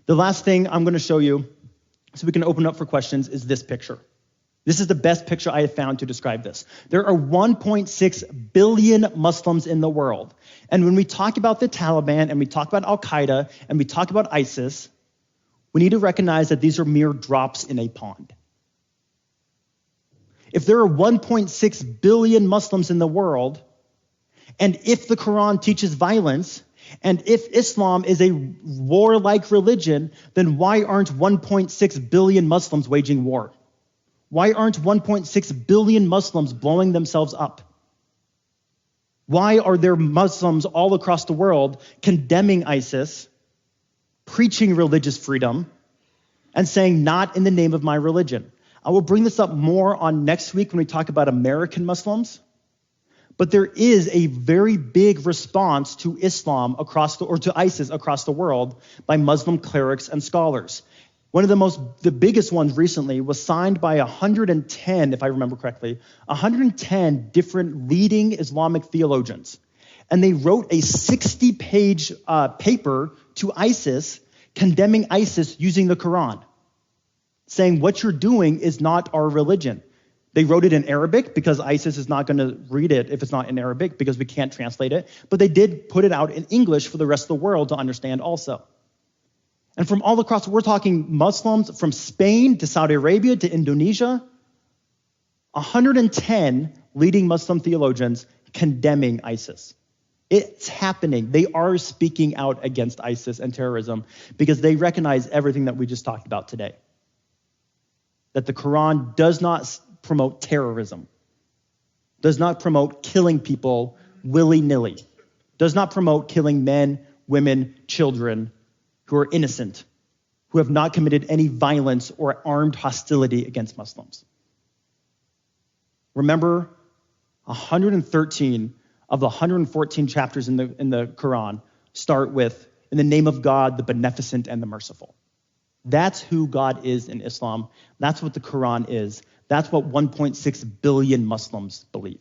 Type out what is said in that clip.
The last thing I'm going to show you, so we can open up for questions, is this picture. This is the best picture I have found to describe this. There are 1.6 billion Muslims in the world. And when we talk about the Taliban and we talk about Al-Qaeda and we talk about ISIS, we need to recognize that these are mere drops in a pond. If there are 1.6 billion Muslims in the world, and if the Quran teaches violence, and if Islam is a warlike religion, then why aren't 1.6 billion Muslims waging war? Why aren't 1.6 billion Muslims blowing themselves up? Why are there Muslims all across the world condemning ISIS, preaching religious freedom, and saying, not in the name of my religion? I will bring this up more on next week when we talk about American Muslims. But there is a very big response to Islam to ISIS across the world by Muslim clerics and scholars. One of the biggest ones recently was signed by 110, if I remember correctly, 110 different leading Islamic theologians. And they wrote a 60-page paper to ISIS, condemning ISIS using the Quran, saying what you're doing is not our religion. They wrote it in Arabic because ISIS is not going to read it if it's not in Arabic because we can't translate it. But they did put it out in English for the rest of the world to understand also. And from all across, we're talking Muslims from Spain to Saudi Arabia to Indonesia, 110 leading Muslim theologians condemning ISIS. It's happening. They are speaking out against ISIS and terrorism because they recognize everything that we just talked about today. That the Quran does not promote terrorism, does not promote killing people willy-nilly, does not promote killing men, women, children who are innocent, who have not committed any violence or armed hostility against Muslims. Remember, 113 of the 114 chapters in the Quran start with, in the name of God, the beneficent and the merciful. That's who God is in Islam. That's what the Quran is. That's what 1.6 billion Muslims believe.